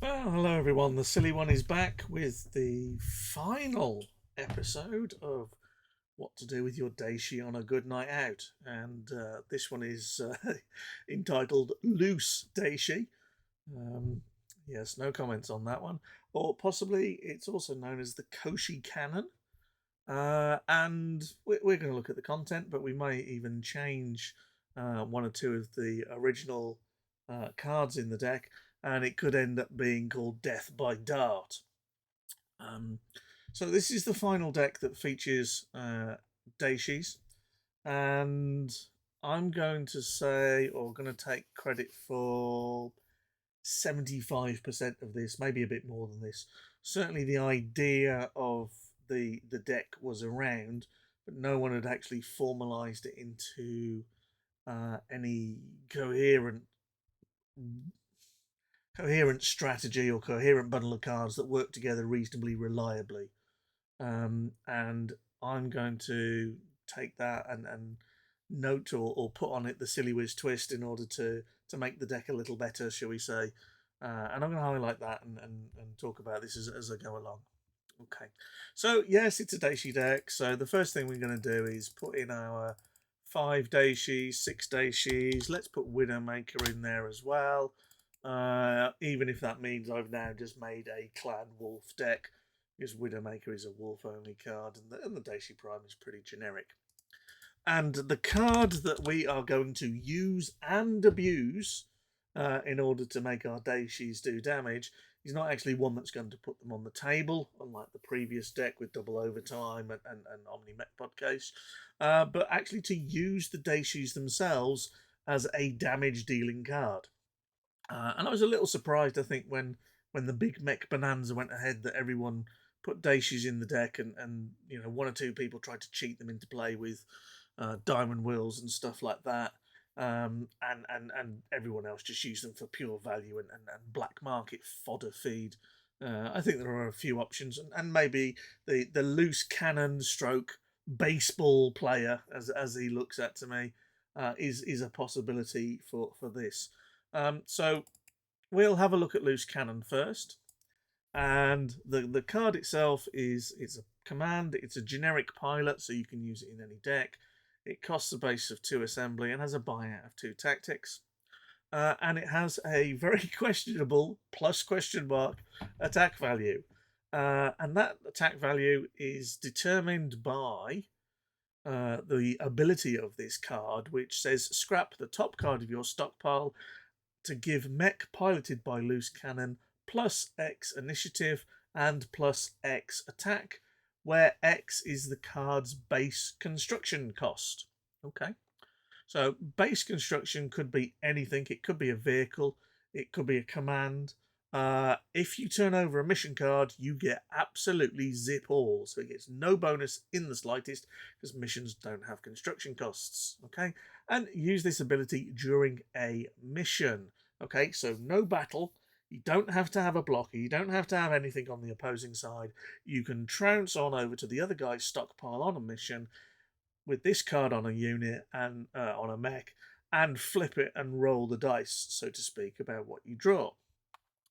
Well, hello everyone. The Silly One is back with the final episode of What to Do with Your Daishi on a Good Night Out. And this one is entitled Loose Daishi. Um, yes, no comments on that one. Or possibly it's also known as the Koshi Cannon. And we're going to look at the content, but we may even change one or two of the original cards in the deck, and it could end up being called Death by Dart. Um, so this is the final deck that features Daishis, and I'm going to say, or going to take credit for 75% of this, maybe a bit more than this. Certainly, the idea of the deck was around, but no one had actually formalized it into any coherent strategy or coherent bundle of cards that work together reasonably reliably. And I'm going to take that and note or put on it the Silly Whiz twist in order to make the deck a little better, shall we say. And I'm going to highlight that and talk about this as I go along. Okay, so yes, it's a Daishi deck. So the first thing we're going to do is put in our 5 Daishis, 6 Daishis. Let's put Widowmaker in there as well. Even if that means I've now just made a Clan Wolf deck, because Widowmaker is a wolf only card, and the Daishi Prime is pretty generic. And the card that we are going to use and abuse in order to make our Daishis do damage is not actually one that's going to put them on the table, unlike the previous deck with double overtime and Omni Mech Podcast, but actually to use the Daishis themselves as a damage dealing card. And I was a little surprised, I think, when the big mech bonanza went ahead, that everyone put Daishis in the deck, and one or two people tried to cheat them into play with diamond wheels and stuff like that. And everyone else just used them for pure value and black market fodder feed. I think there are a few options, and maybe the loose cannon stroke baseball player, as he looks at to me, is a possibility for this. So we'll have a look at loose cannon first. And the card itself is a command. It's a generic pilot, so you can use it in any deck. It costs a base of 2 assembly and has a buyout of 2 tactics. And it has a very questionable plus question mark attack value. And that attack value is determined by the ability of this card, which says scrap the top card of your stockpile to give mech piloted by loose cannon plus X initiative and plus X attack, where X is the card's base construction cost. Okay, so base construction could be anything. It could be a vehicle, it could be a command. If you turn over a mission card, you get absolutely zip all. So it gets no bonus in the slightest because missions don't have construction costs. Okay, and use this ability during a mission. Okay, so no battle. You don't have to have a blocker. You don't have to have anything on the opposing side. You can trounce on over to the other guy's stockpile on a mission with this card on a unit and on a mech and flip it and roll the dice, so to speak, about what you draw.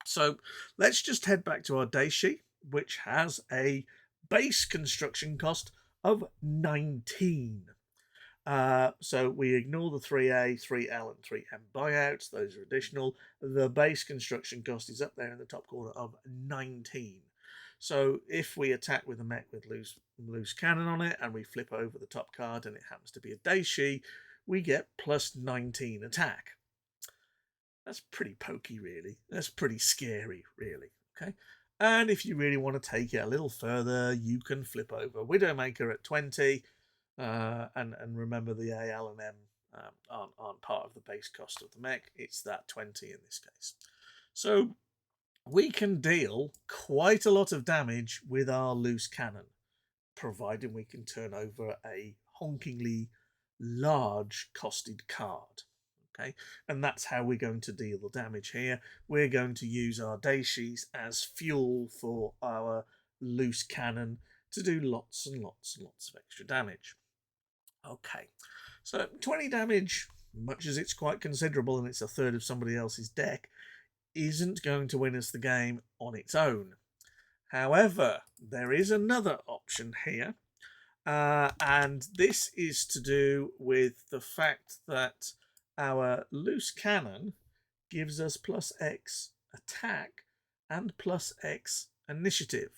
So let's just head back to our Daishi, which has a base construction cost of 19. So we ignore the 3A, 3L, and 3M buyouts. Those are additional. The base construction cost is up there in the top corner of 19. So if we attack with a mech with loose cannon on it and we flip over the top card and it happens to be a Daishi, we get plus 19 attack. That's pretty pokey, really. That's pretty scary, really. Okay. And if you really want to take it a little further, you can flip over Widowmaker at 20. And remember, the AL and M aren't part of the base cost of the mech. It's that 20 in this case. So we can deal quite a lot of damage with our loose cannon, provided we can turn over a honkingly large costed card. Okay, and that's how we're going to deal the damage here. We're going to use our Daishis as fuel for our loose cannon to do lots and lots and lots of extra damage. Okay, so 20 damage, much as it's quite considerable and it's a third of somebody else's deck, isn't going to win us the game on its own. However, there is another option here, and this is to do with the fact that our loose cannon gives us +X attack and +X initiative.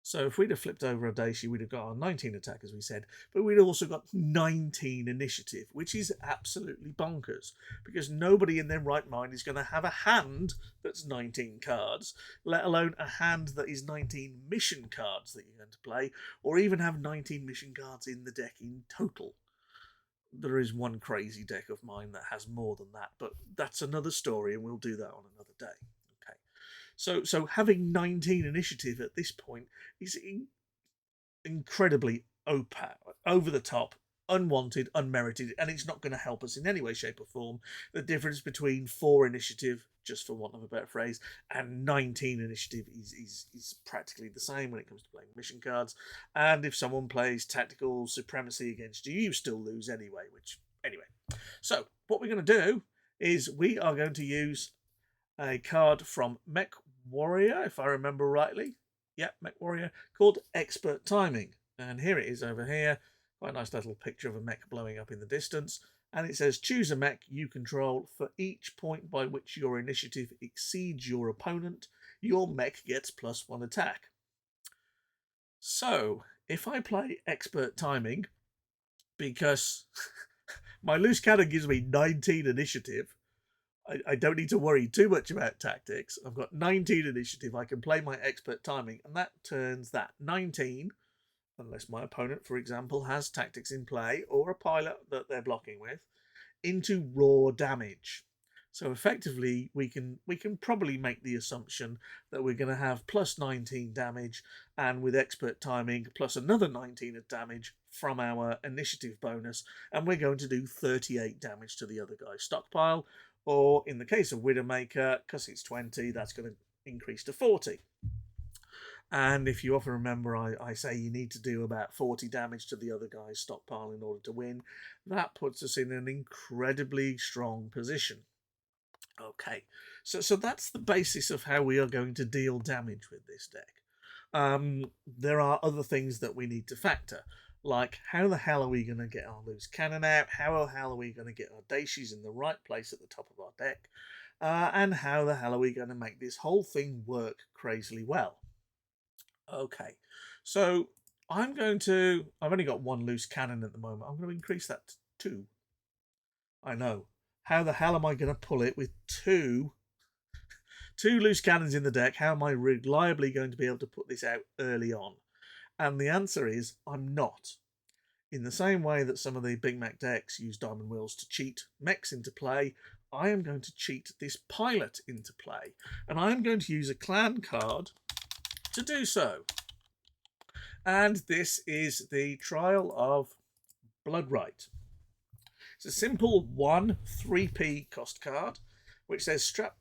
So if we'd have flipped over a Daishi, we'd have got our 19 attack, as we said, but we'd also got 19 initiative, which is absolutely bonkers, because nobody in their right mind is going to have a hand that's 19 cards, let alone a hand that is 19 mission cards that you're going to play, or even have 19 mission cards in the deck in total. There is one crazy deck of mine that has more than that, but that's another story, and we'll do that on another day. Okay. So having 19 initiative at this point is incredibly over the top, unwanted, unmerited, and it's not going to help us in any way, shape, or form. The difference between 4 initiative, just for want of a better phrase, and 19 initiative is practically the same when it comes to playing mission cards. And if someone plays tactical supremacy against you, you still lose anyway. So what we're going to do is we are going to use a card from Mech Warrior, if I remember rightly. Yeah, Mech Warrior, called Expert Timing. And here it is over here. Quite a nice little picture of a mech blowing up in the distance. And it says, choose a mech you control. For each point by which your initiative exceeds your opponent, your mech gets +1 attack. So, if I play Expert Timing, because my loose cannon gives me 19 initiative, I don't need to worry too much about tactics. I've got 19 initiative. I can play my Expert Timing, and that turns that 19, unless my opponent, for example, has tactics in play or a pilot that they're blocking with, into raw damage. So effectively, we can probably make the assumption that we're going to have +19 damage, and with Expert Timing, plus another 19 of damage from our initiative bonus, and we're going to do 38 damage to the other guy's stockpile. Or in the case of Widowmaker, because it's 20, that's going to increase to 40. And if you often remember, I say you need to do about 40 damage to the other guy's stockpile in order to win. That puts us in an incredibly strong position. Okay, so that's the basis of how we are going to deal damage with this deck. There are other things that we need to factor, like how the hell are we going to get our loose cannon out? How the hell are we going to get our Daishis in the right place at the top of our deck? And how the hell are we going to make this whole thing work crazily well? Okay, so I've only got 1 loose cannon at the moment. I'm going to increase that to 2. I know. How the hell am I going to pull it with two loose cannons in the deck? How am I reliably going to be able to put this out early on? And the answer is I'm not. In the same way that some of the Big Mac decks use diamond wheels to cheat mechs into play, I am going to cheat this pilot into play. And I am going to use a clan card to do so. And this is the Trial of Bloodright. It's a simple 1 3p cost card, which says strap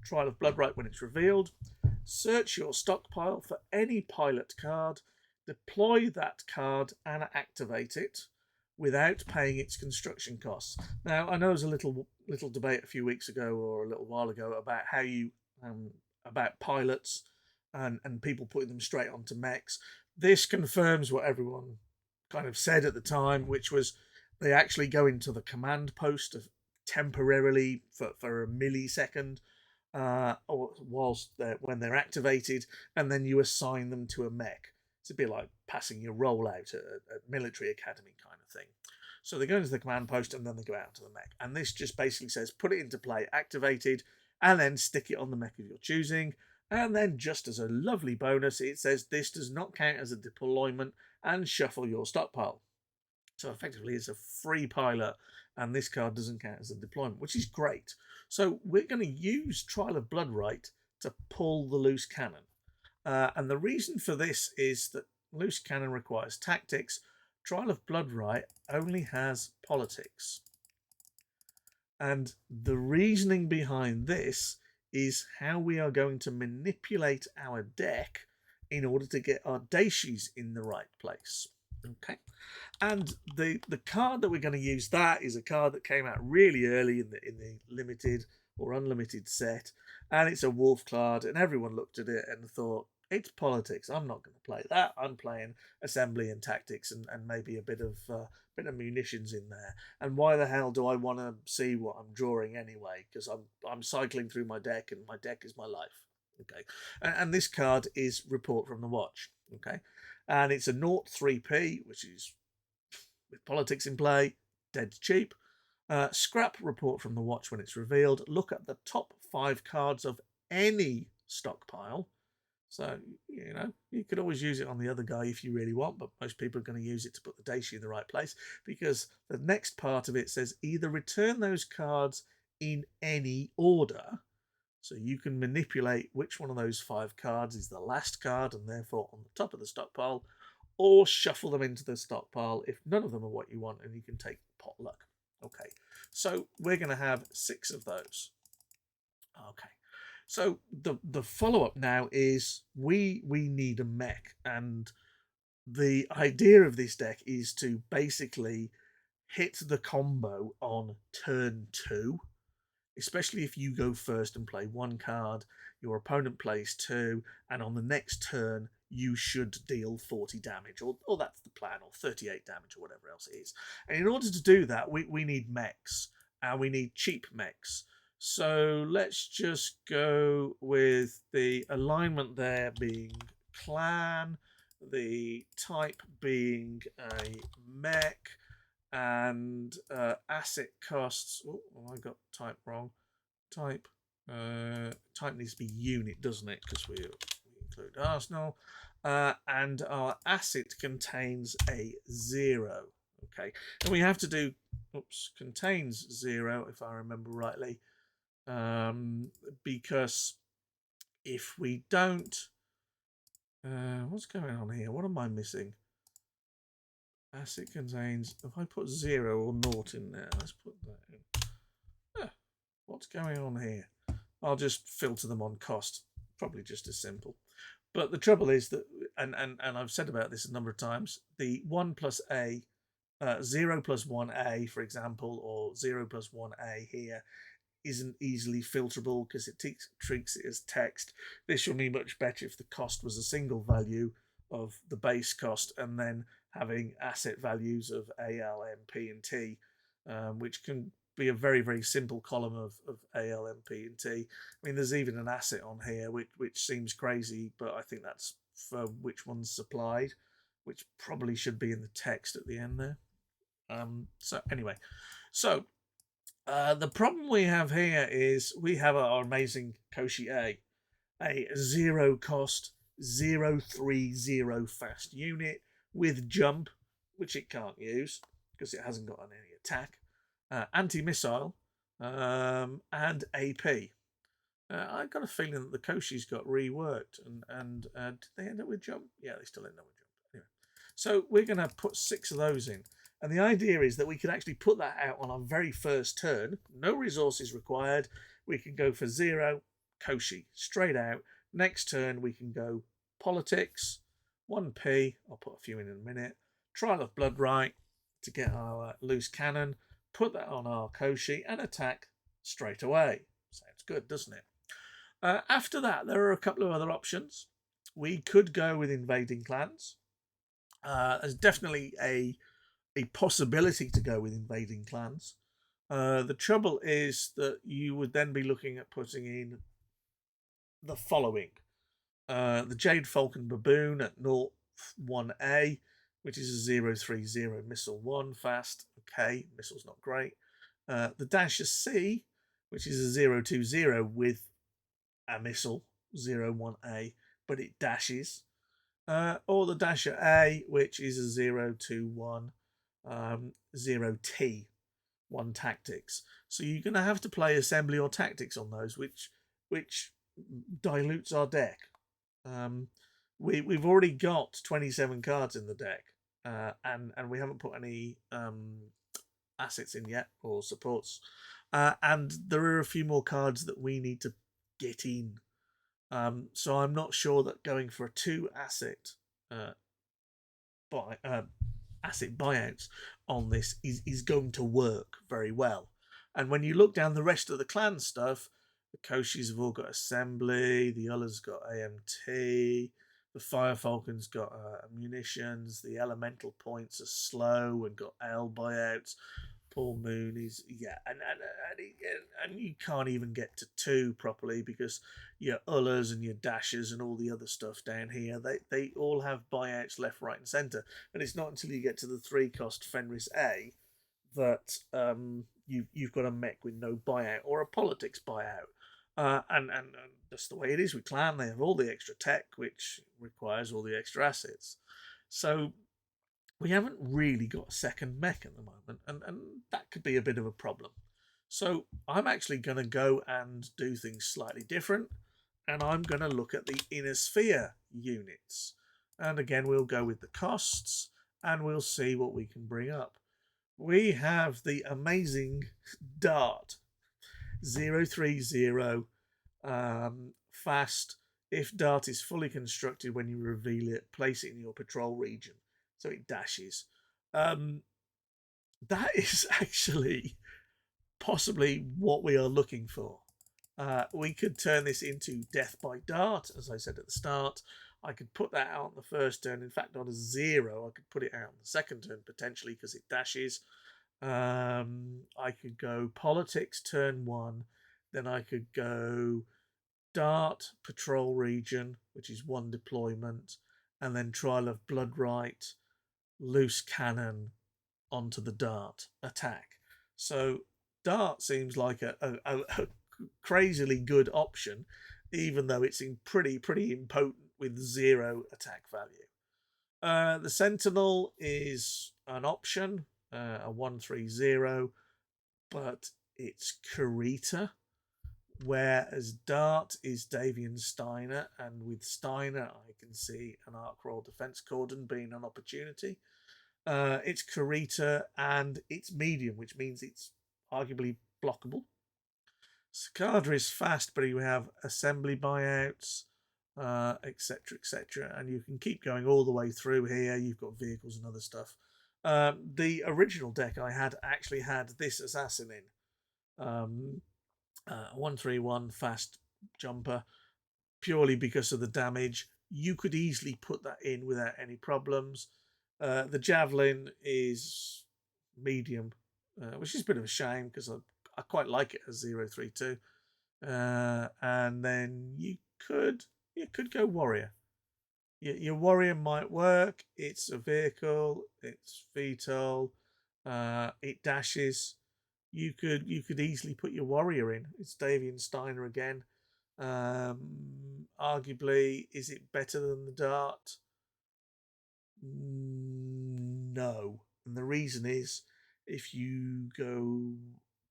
Trial of Bloodright when it's revealed. Search your stockpile for any pilot card, deploy that card and activate it without paying its construction costs. Now, I know there was a little debate a few weeks ago or a little while ago about how you about pilots and people putting them straight onto mechs. This confirms what everyone kind of said at the time, which was they actually go into the command post temporarily for a millisecond, or when they're activated, and then you assign them to a mech. It's a bit like passing your roll out at military academy kind of thing. So they go into the command post and then they go out to the mech. And this just basically says put it into play, activated, and then stick it on the mech of your choosing. And then just as a lovely bonus, it says this does not count as a deployment and shuffle your stockpile. So effectively it's a free pilot, and this card doesn't count as a deployment, which is great. So we're going to use Trial of Bloodright to pull the loose cannon. And the reason for this is that loose cannon requires tactics. Trial of Bloodright only has politics. And the reasoning behind this is how we are going to manipulate our deck in order to get our Daishis in the right place. Okay, and the card that we're going to use, that is a card that came out really early in the limited or unlimited set, and it's a wolf card, and everyone looked at it and thought, it's politics. I'm not going to play that. I'm playing assembly and tactics, and maybe a bit of munitions in there. And why the hell do I want to see what I'm drawing anyway? Because I'm cycling through my deck, and my deck is my life. Okay, and this card is Report from the Watch. Okay, and it's a 0-3p, which is with politics in play, dead cheap. Scrap Report from the Watch when it's revealed. Look at the top 5 cards of any stockpile. So, you know, you could always use it on the other guy if you really want, but most people are going to use it to put the Daishi in the right place, because the next part of it says either return those cards in any order, so you can manipulate which one of those 5 cards is the last card and therefore on the top of the stockpile, or shuffle them into the stockpile if none of them are what you want, and you can take potluck. Okay, so we're going to have 6 of those. Okay. So the follow up now is we need a mech, and the idea of this deck is to basically hit the combo on turn 2, especially if you go first and play 1 card, your opponent plays 2, and on the next turn you should deal 40 damage, or that's the plan, or 38 damage, or whatever else it is. And in order to do that, we need mechs, and we need cheap mechs. So let's just go with the alignment there being clan, the type being a mech, and asset costs. Oh, I got type wrong. Type needs to be unit, doesn't it? Because we include Arsenal. And our asset contains a 0. Okay, and we have to do contains 0 if I remember rightly. Because if we don't, what's going on here? What am I missing? Asset contains, if I put 0 or 0 in there, let's put that in. What's going on here? I'll just filter them on cost, probably just as simple. But the trouble is that, and I've said about this a number of times, the 1 plus A, 0 plus 1A, for example, or 0 plus 1A here, isn't easily filterable because it treats it as text. This would be much better if the cost was a single value of the base cost, and then having asset values of AL, MP, and T, which can be a very, very simple column of AL, MP, and T. I mean, there's even an asset on here, which seems crazy, but I think that's for which one's supplied, which probably should be in the text at the end there. So anyway, so the problem we have here is we have our amazing Koshi a 0 cost, 0-3-0 fast unit with jump, which it can't use because it hasn't got any attack, anti-missile, and AP. I've got a feeling that the Koshi's got reworked, and did they end up with jump? Yeah, they still end up with jump. Anyway, so we're going to put 6 of those in. And the idea is that we can actually put that out on our very first turn. No resources required. We can go for 0, Koshi, straight out. Next turn, we can go politics, 1p. I'll put a few in a minute. Trial of Bloodright to get our loose cannon. Put that on our Koshi and attack straight away. Sounds good, doesn't it? After that, there are a couple of other options. We could go with invading clans. There's definitely a possibility to go with invading clans. The trouble is that you would then be looking at putting in the following. The Jade Falcon Baboon at 0-1A, which is a 0-3-0 missile 1 fast. Okay, missile's not great. The Dasher C, which is a 0-2-0 with a missile 0-1A, but it dashes. Or the Dasher A, which is a 0-2-1 0T, 1 tactics. So you're going to have to play assembly or tactics on those, which dilutes our deck. We've already got 27 cards in the deck, and we haven't put any assets in yet or supports, and there are a few more cards that we need to get in. So I'm not sure that going for a 2 asset asset buyouts on this is going to work very well. And when you look down the rest of the clan stuff, the Koshis have all got assembly, the Ullr's got AMT, the Fire Falcon's got munitions, the elemental points are slow and got L buyouts. Paul Moon is and you can't even get to 2 properly because your Ullers and your Dashers and all the other stuff down here they all have buyouts left, right, and centre. And it's not until you get to the 3-cost Fenris A that you've got a mech with no buyout or a politics buyout. And that's the way it is with Clan. They have all the extra tech, which requires all the extra assets. So we haven't really got a second mech at the moment, and that could be a bit of a problem. So I'm actually going to go and do things slightly different, and I'm going to look at the inner sphere units. And again, we'll go with the costs, and we'll see what we can bring up. We have the amazing Dart 030 fast. If Dart is fully constructed when you reveal it, place it in your patrol region so it dashes. That is actually possibly what we are looking for. We could turn this into Death by Dart, as I said at the start. I could put that out on the first turn. In fact, on a 0, I could put it out on the second turn potentially because it dashes. I could go Politics turn 1. Then I could go Dart Patrol Region, which is 1 deployment. And then Trial of Bloodright, Loose Cannon onto the Dart attack. So Dart seems like a crazily good option, even though it's pretty impotent with 0 attack value. The Sentinel is an option, a 130, but it's Kurita, whereas Dart is Davian Steiner, and with Steiner I can see an Arc Royal Defense Cordon being an opportunity. It's Kurita and it's medium, which means it's arguably blockable. Cicada is fast, but you have assembly buyouts, etc., etc., and you can keep going all the way through here. You've got vehicles and other stuff. The original deck I had actually had this assassin in, 131 fast jumper, purely because of the damage. You could easily put that in without any problems. The Javelin is medium, which is a bit of a shame because I quite like it as 032. And then you could go Warrior. Your Warrior might work. It's a vehicle. It's VTOL. It dashes. You could easily put your Warrior in. It's Davian Steiner again. Arguably, is it better than the Dart? No. And the reason is, if you go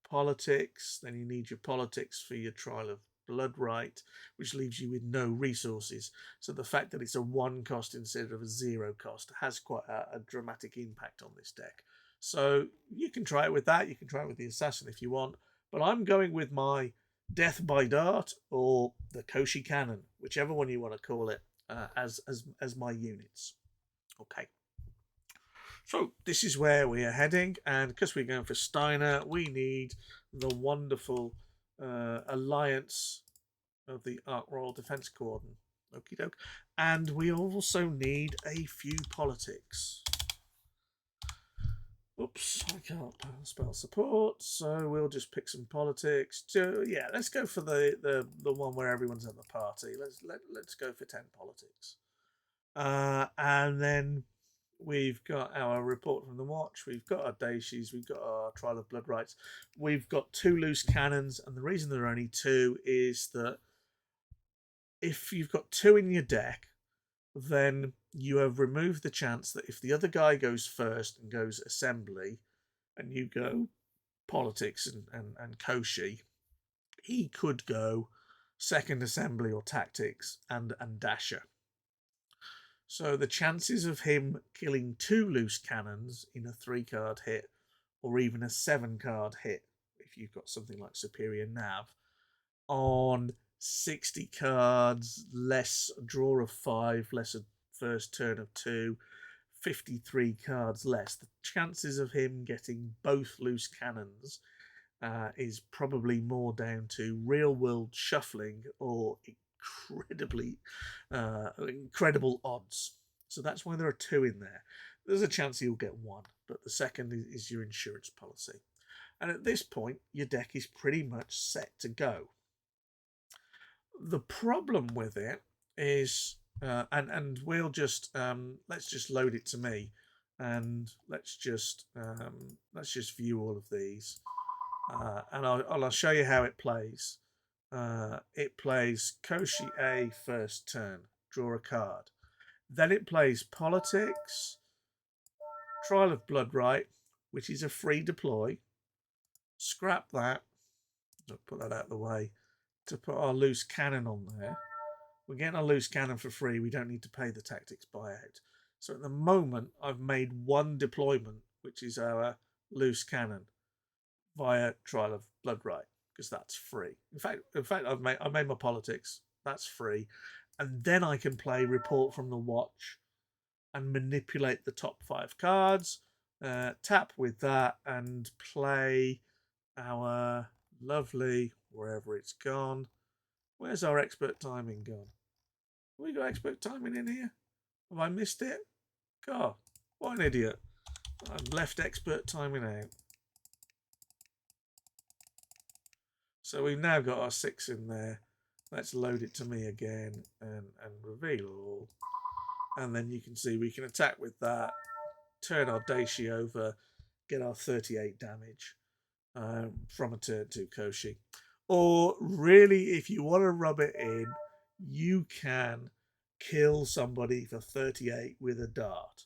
politics, then you need your politics for your Trial of Bloodright, which leaves you with no resources. So the fact that it's a 1 cost instead of a 0 cost has quite a dramatic impact on this deck. So you can try it with that. You can try it with the Assassin if you want. But I'm going with my Death by Dart or the Koshi Cannon, whichever one you want to call it, as my units. Okay. So this is where we are heading, and because we're going for Steiner, we need the wonderful alliance of the Arc Royal Defense Cordon. Okie doke. And we also need a few politics. Oops, I can't spell support, so we'll just pick some politics. Yeah, let's go for the one where everyone's at the party. Let's go for 10 politics. And then we've got our report from the watch. We've got our Daishis. We've got our Trial of Bloodrights. We've got 2 loose cannons, and the reason there are only 2 is that if you've got 2 in your deck, then you have removed the chance that if the other guy goes first and goes assembly, and you go politics and Koshi, he could go second assembly or tactics and dasher. So the chances of him killing 2 loose cannons in a 3-card hit, or even a 7-card hit, if you've got something like Superior Nav, on 60 cards, less a draw of 5, less a first turn of 2, 53 cards less. The chances of him getting both loose cannons is probably more down to real world shuffling or incredible odds. So that's why there are 2 in there. There's a chance you'll get 1, but the second is your insurance policy. And at this point, your deck is pretty much set to go. The problem with it is, and we'll just let's just load it to me, and let's just view all of these, and I'll show you how it plays. It plays Koshi A first turn, draw a card. Then it plays Politics, Trial of Blood Right, which is a free deploy. Scrap that. I'll put that out of the way to put our loose cannon on there. We're getting a loose cannon for free. We don't need to pay the tactics buyout. So at the moment, I've made 1 deployment, which is our loose cannon, via Trial of Blood Right, because that's free. In fact, I made my Politics. That's free, and then I can play Report from the Watch and manipulate the top 5 cards. Tap with that and play our lovely, wherever it's gone. Where's our expert timing gone? Have we got expert timing in here? Have I missed it? God, what an idiot. I've left expert timing out. So we've now got our 6 in there. Let's load it to me again and reveal all. And then you can see we can attack with that, turn our Daishi over, get our 38 damage from a turn 2 Koshi. Or really, if you want to rub it in, you can kill somebody for 38 with a dart.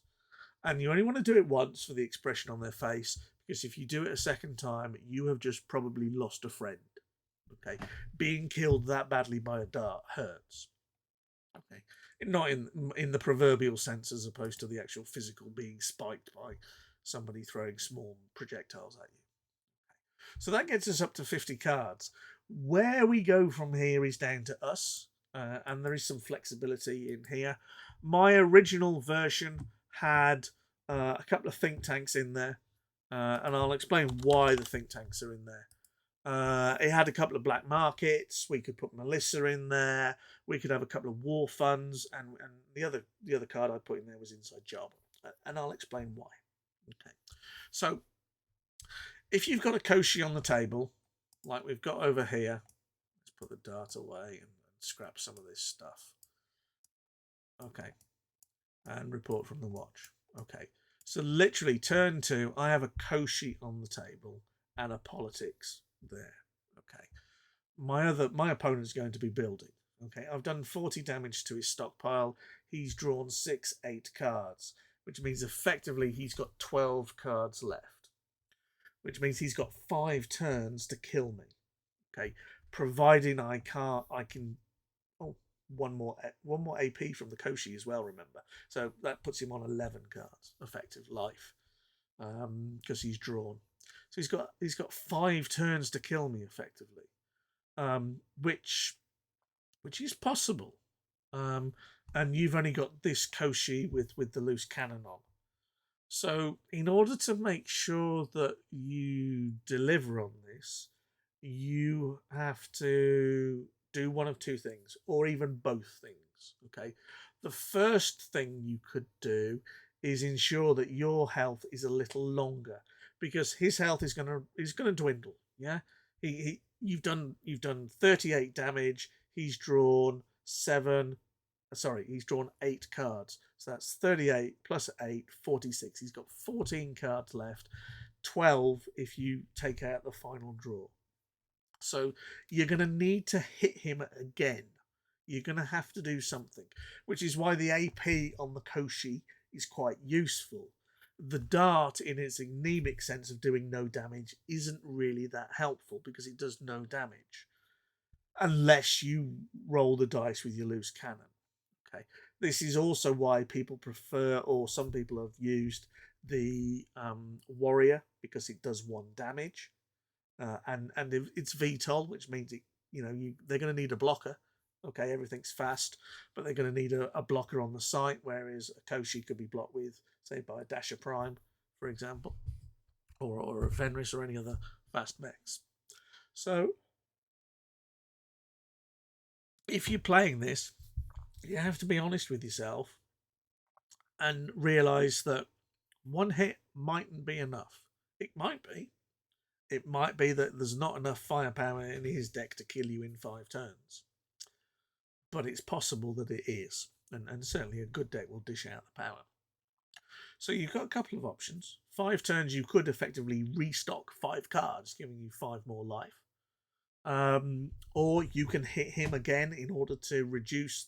And you only want to do it once for the expression on their face, because if you do it a second time, you have just probably lost a friend. Okay, being killed that badly by a dart hurts. Okay, not in the proverbial sense, as opposed to the actual physical being spiked by somebody throwing small projectiles at you. So that gets us up to 50 cards. Where we go from here is down to us, and there is some flexibility in here. My original version had a couple of think tanks in there, and I'll explain why the think tanks are in there. It had a couple of black markets. We could put Melissa in there. We could have a couple of war funds, and the other card I put in there was Inside Job, and I'll explain why. Okay, so if you've got a Koshi on the table, like we've got over here, let's put the dart away and scrap some of this stuff. Okay, and report from the watch. Okay, so literally turn 2, I have a Koshi on the table and a Politics there. Okay, my opponent's going to be building. Okay, I've done 40 damage to his stockpile. He's drawn 8 cards, which means effectively he's got 12 cards left, which means he's got 5 turns to kill me. Okay, providing I can. Oh, one more AP from the Koshi as well. Remember, so that puts him on 11 cards effective life, because he's drawn. So he's got 5 turns to kill me effectively, which is possible. And you've only got this Koshi with the loose cannon on. So in order to make sure that you deliver on this, you have to do one of 2 things, or even both things. Okay, the first thing you could do is ensure that your health is a little longer, because his health is gonna dwindle. Yeah, you've done 38 damage. He's drawn 7. Sorry, he's drawn 8 cards. So that's 38 plus 8, 46. He's got 14 cards left, 12 if you take out the final draw. So you're going to need to hit him again. You're going to have to do something, which is why the AP on the Koshi is quite useful. The dart, in its anemic sense of doing no damage, isn't really that helpful because it does no damage unless you roll the dice with your loose cannon. Okay, this is also why people prefer, or some people have used, the warrior, because it does 1 damage, and it's VTOL, which means they're going to need a blocker. Okay, everything's fast, but they're going to need a blocker on the site, whereas a Koshi could be blocked with, say, by a Dasher Prime, for example, or a Fenris or any other fast mechs. So if you're playing this, you have to be honest with yourself and realize that one hit mightn't be enough. It might be. It might be that there's not enough firepower in his deck to kill you in 5 turns. But it's possible that it is. And certainly a good deck will dish out the power. So you've got a couple of options. 5 turns, you could effectively restock 5 cards, giving you 5 more life. Or you can hit him again in order to reduce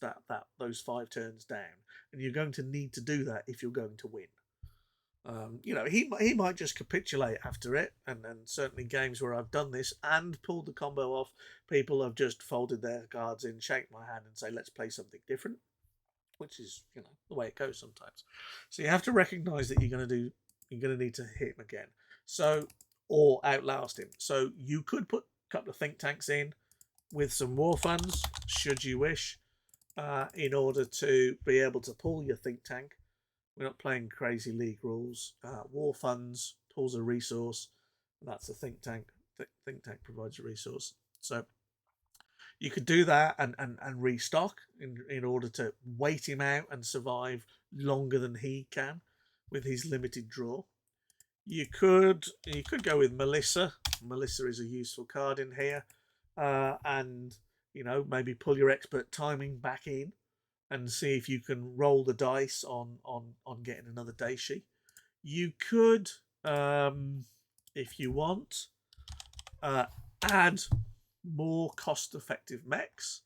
those 5 turns down. And you're going to need to do that if you're going to win. He might just capitulate after it, and certainly games where I've done this and pulled the combo off, people have just folded their cards in, shake my hand, and say, "Let's play something different," which is the way it goes sometimes. So you have to recognise that you're going to need to hit him again, or outlast him. So you could put a couple of think tanks in with some war funds, should you wish, in order to be able to pull your think tank. We're not playing crazy league rules. War funds pulls a resource. That's a think tank. Think tank provides a resource. So you could do that and restock in order to wait him out and survive longer than he can with his limited draw. You could go with Melissa. Melissa is a useful card in here, and maybe pull your expert timing back in and see if you can roll the dice on getting another Daishi. You could, if you want, add more cost-effective mechs,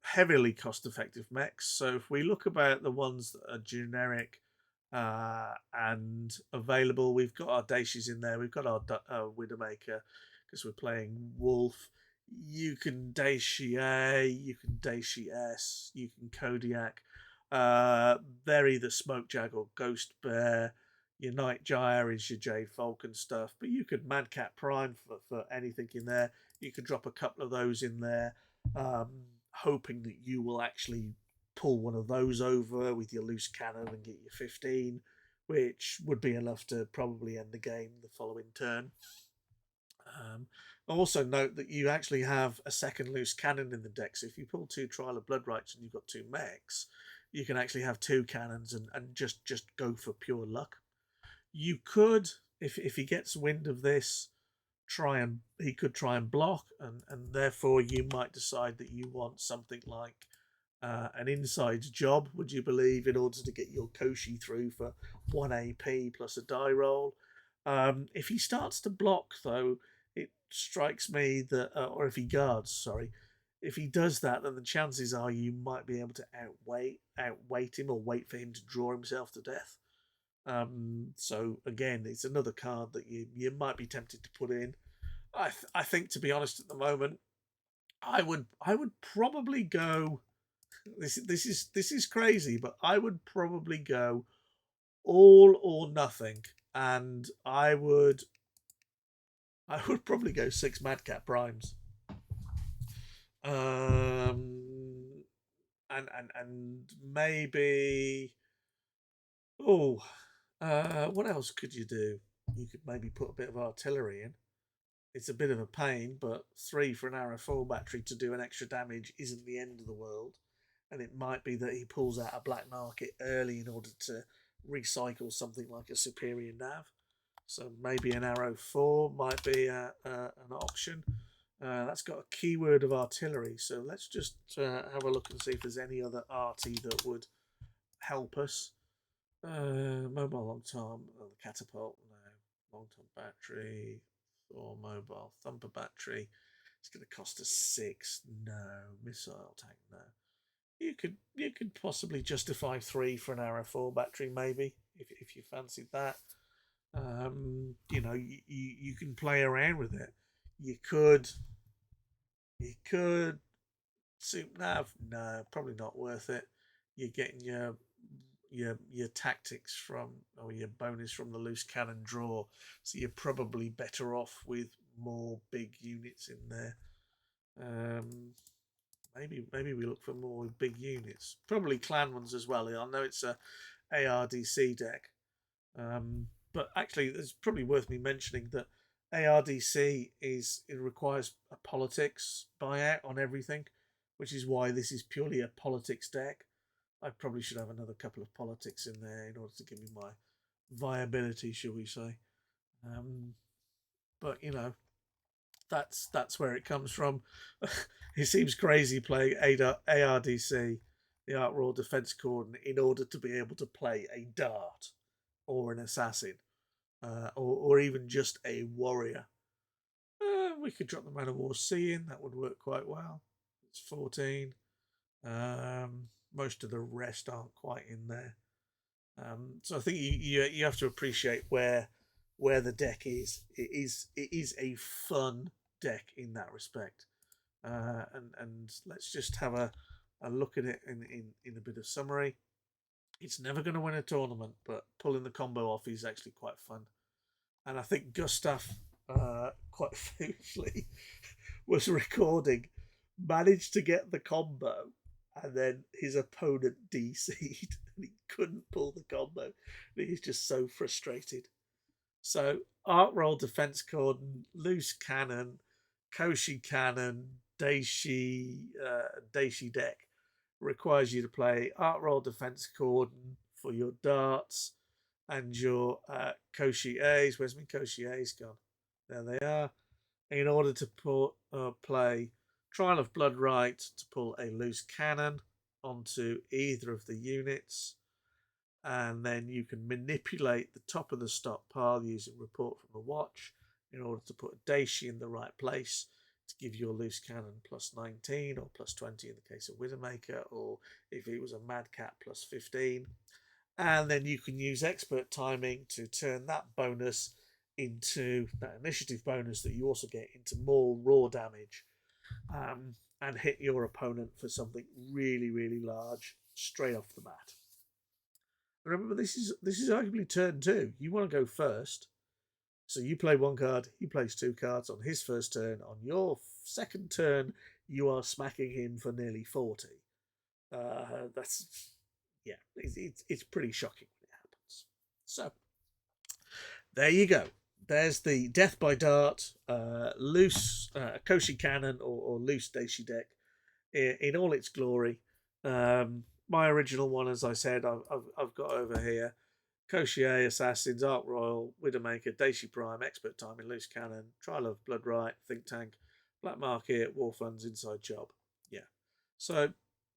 heavily cost-effective mechs. So if we look about the ones that are generic and available, we've got our Daishis in there. We've got our Widowmaker because we're playing Wolf. You can Daishi A, you can Daishi S, you can Kodiak. They're either Smoke Jag or Ghost Bear. Your Night Gyre is your Jade Falcon stuff, but you could Madcat Prime for anything in there. You could drop a couple of those in there, hoping that you will actually pull one of those over with your loose cannon and get your 15, which would be enough to probably end the game the following turn. Also note that you actually have a second loose cannon in the deck, so if you pull 2 Trial of Bloodrights and you've got 2 mechs, you can actually have 2 cannons and just go for pure luck. You could, if he gets wind of this, he could try and block, and therefore you might decide that you want something like an inside job, would you believe, in order to get your Koshi through for 1 AP plus a die roll. If he starts to block, though, it strikes me that, or if he guards, sorry, if he does that, then the chances are you might be able to outweight him or wait for him to draw himself to death. So again, it's another card that you might be tempted to put in. I think, to be honest, at the moment, I would probably go. This is crazy, but I would probably go all or nothing, and I would probably go 6 Madcat Primes. And maybe what else could you do? You could maybe put a bit of artillery in. It's a bit of a pain, but 3 for an arrow 4 battery to do an extra damage isn't the end of the world. And it might be that he pulls out a black market early in order to recycle something like a superior nav. So maybe an arrow 4 might be an option. That's got a keyword of artillery. So let's just have a look and see if there's any other arty that would help us. Mobile long time, the catapult, no. Long time battery, or mobile thumper battery. It's going to cost us 6. No. Missile tank, no. You could possibly justify 3 for an arrow 4 battery, maybe, if you fancied that. You can play around with it. You could soup nav. No, probably not worth it. You're getting your tactics from, or your bonus from the loose cannon draw, so you're probably better off with more big units in there. Maybe we look for more big units, probably clan ones as well. I know it's a ARDC deck, but actually it's probably worth me mentioning that ARDC it requires a politics buyout on everything, which is why this is purely a politics deck. I probably should have another couple of politics in there in order to give me my viability, shall we say? Um, but that's where it comes from. He seems crazy playing ARDC, the Art Royal Defense Cordon, in order to be able to play a dart or an assassin, or even just a warrior. We could drop the Man of War C in. That would work quite well. It's 14. Most of the rest aren't quite in there. So I think you have to appreciate where the deck is. It is a fun deck in that respect. And let's just have a look at it in a bit of summary. It's never going to win a tournament, but pulling the combo off is actually quite fun. And I think Gustav, quite famously, was recording, managed to get the combo, and then his opponent DC'd, and he couldn't pull the combo. And he's just so frustrated. So, Art Roll Defense Cordon, Loose Cannon, Koshi Cannon, Daishi deck requires you to play Art Roll Defense Cordon for your darts and your Koshi A's. Where's my Koshi A's gone? There they are. In order to play Trial of Blood Right to pull a loose cannon onto either of the units. And then you can manipulate the top of the stockpile using Report from a Watch in order to put a Daishi in the right place to give your loose cannon plus 19 or plus 20 in the case of Widowmaker, or if it was a Mad Cat plus 15. And then you can use expert timing to turn that bonus into that initiative bonus that you also get into more raw damage, and hit your opponent for something really, really large straight off the bat. Remember, this is arguably turn two. You want to go first, so you play one card. He plays two cards on his first turn. On your second turn, you are smacking him for nearly 40. That's yeah, it's pretty shocking when it happens. So there you go. There's the Death by Dart, loose Koshi Cannon or loose Daishi deck in all its glory. My original one, as I said, I've got over here. Koshi A, Assassins, Ark Royal, Widowmaker, Daishi Prime, Expert Timing, Loose Cannon, Trial of Blood Right, Think Tank, Black Market, War Funds, Inside Job. Yeah. So,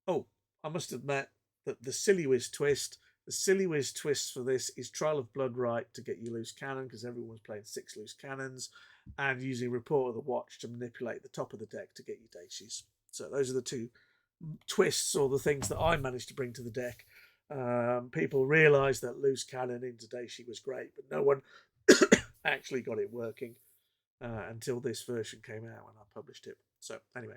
I must admit that the silly whiz twist for this is Trial of Blood Right to get you Loose Cannon, because everyone's playing 6 Loose Cannons, and using Report of the Watch to manipulate the top of the deck to get you Daishis. So those are the two twists, or the things that I managed to bring to the deck. People realised that Loose Cannon into Daishi was great, but no one actually got it working until this version came out and I published it. So anyway,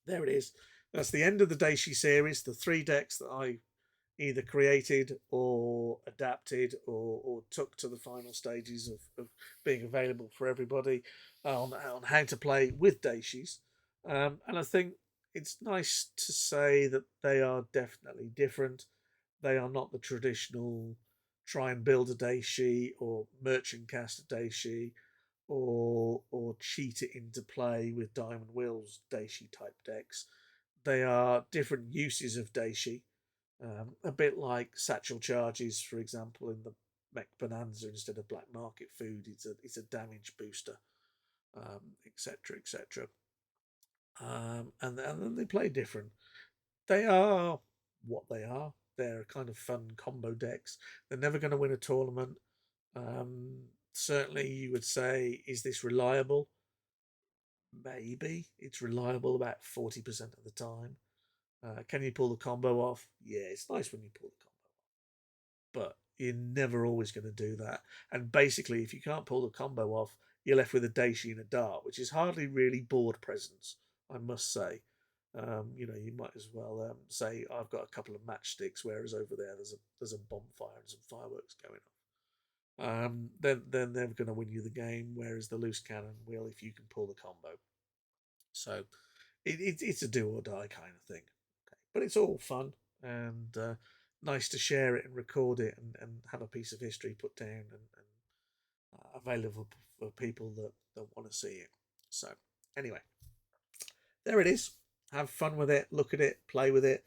there it is. That's the end of the Daishi series. The 3 decks that I either created or adapted or took to the final stages of being available for everybody on how to play with Daishis. And I think it's nice to say that they are definitely different. They are not the traditional try and build a Daishi or merchant cast a Daishi or cheat it into play with Diamond Wheels Daishi type decks. They are different uses of Daishi, a bit like Satchel Charges, for example, in the Mech Bonanza. Instead of Black Market Food, it's a damage booster, etc., etc. And then they play different. They are what they are. They're kind of fun combo decks. They're never going to win a tournament. Certainly, you would say, is this reliable? Maybe. It's reliable about 40% of the time. Can you pull the combo off? Yeah, it's nice when you pull the combo off. But you're never always going to do that. And basically, if you can't pull the combo off, you're left with a Daishi and a Dart, which is hardly really board presence, I must say. You might as well say I've got a couple of matchsticks, whereas over there there's a bonfire and some fireworks going off. Then they're going to win you the game, whereas the loose cannon will if you can pull the combo. So it's a do or die kind of thing. Okay. But it's all fun and nice to share it and record it and have a piece of history put down available for people that want to see it. So anyway, there it is. Have fun with it. Look at it. Play with it.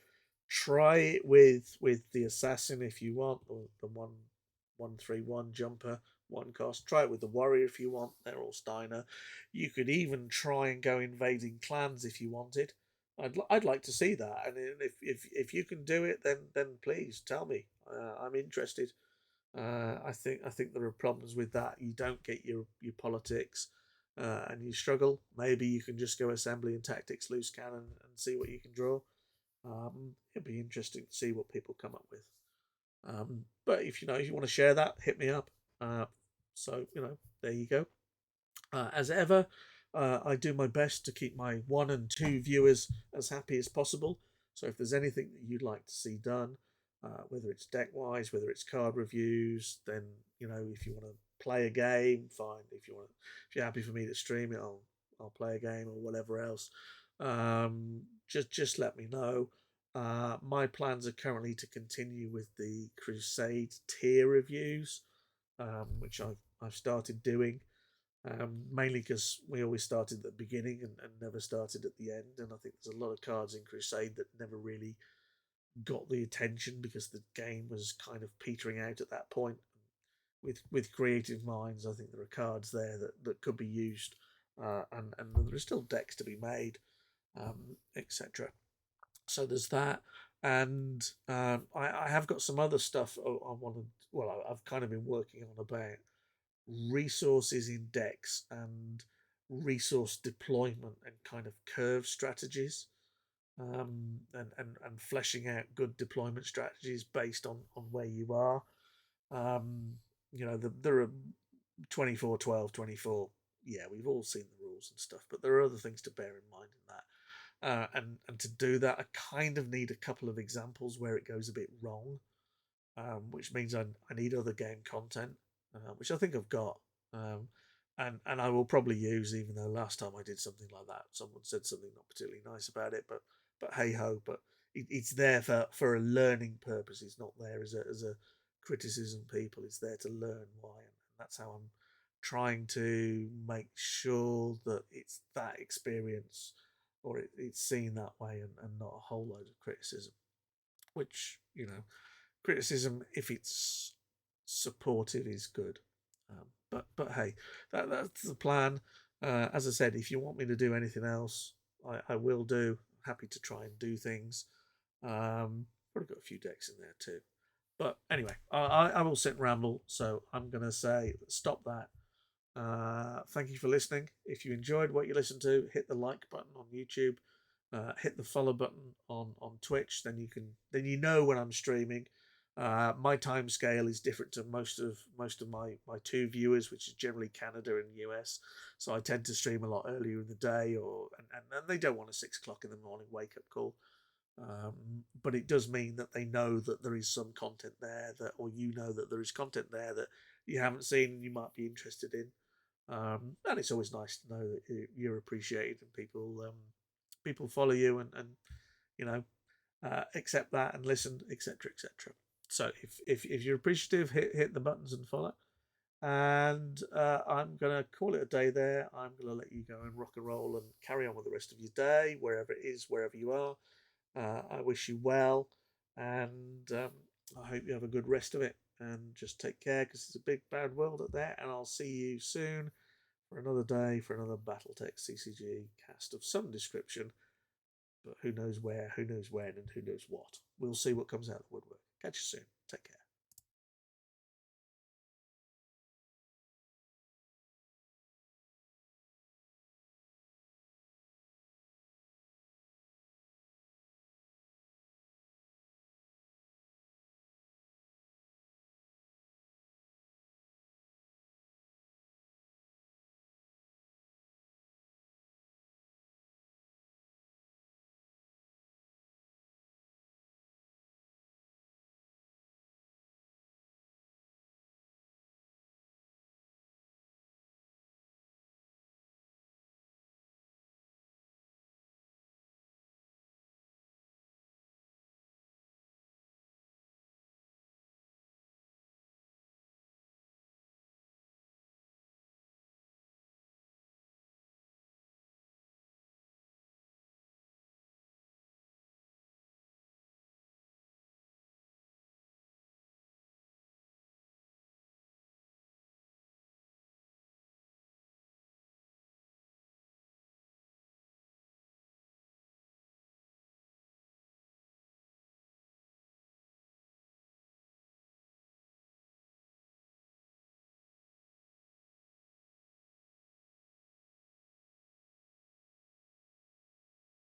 Try it with the assassin if you want, or the 131 jumper, one cost. Try it with the warrior if you want. They're all Steiner. You could even try and go invading clans if you wanted. I'd like to see that, and if you can do it, then please tell me. I'm interested. I think there are problems with that. You don't get your politics, and you struggle. Maybe you can just go assembly and tactics, loose cannon, and see what you can draw. It'd be interesting to see what people come up with. But if you want to share that, hit me up. So there you go. As ever, I do my best to keep my 1 and 2 viewers as happy as possible. So if there's anything that you'd like to see done, whether it's deck wise, whether it's card reviews, then if you want to play a game, fine. If you're happy for me to stream it, I'll play a game or whatever else. Just let me know. My plans are currently to continue with the Crusade tier reviews, which I've started doing. Mainly because we always started at the beginning and never started at the end. And I think there's a lot of cards in Crusade that never really got the attention because the game was kind of petering out at that point. With creative minds, I think there are cards there that could be used, and there are still decks to be made, etc. So there's that, and I have got some other stuff I want to. Well, I've kind of been working on about resources in decks and resource deployment and kind of curve strategies, and fleshing out good deployment strategies based on where you are. um, there are 24, 12, 24. Yeah, we've all seen the rules and stuff, but there are other things to bear in mind in that. And to do that, I kind of need a couple of examples where it goes a bit wrong, which means I need other game content, which I think I've got, and I will probably use. Even though last time I did something like that, someone said something not particularly nice about it, but hey ho. But it's there for a learning purpose. It's not there as a criticism. People, it's there to learn why, and that's how I'm trying to make sure that it's that experience, or it's seen that way, and not a whole load of criticism, which criticism, if it's supportive, is good. But hey, that's the plan. As I said, if you want me to do anything else, I will do. Happy to try and do things. Probably got a few decks in there too. But anyway, I will sit and ramble. So I'm gonna say stop that. Thank you for listening. If you enjoyed what you listened to, hit the like button on YouTube. Hit the follow button on Twitch. Then you know when I'm streaming. My time scale is different to most of my two viewers, which is generally Canada and US. So I tend to stream a lot earlier in the day, and they don't want a 6 o'clock in the morning wake up call. But it does mean that they know that there is some content there or that there is content there that you haven't seen and you might be interested in. And it's always nice to know that you're appreciated and people follow you and you know accept that and listen, etc., etc. So if you're appreciative, hit the buttons and follow. And I'm gonna call it a day there. I'm gonna let you go and rock and roll and carry on with the rest of your day, wherever it is, wherever you are. I wish you well, and I hope you have a good rest of it. And just take care, because it's a big bad world out there. And I'll see you soon for another day, for another BattleTech CCG cast of some description. But who knows where, who knows when, and who knows what. We'll see what comes out of the woodwork. Catch you soon. Take care.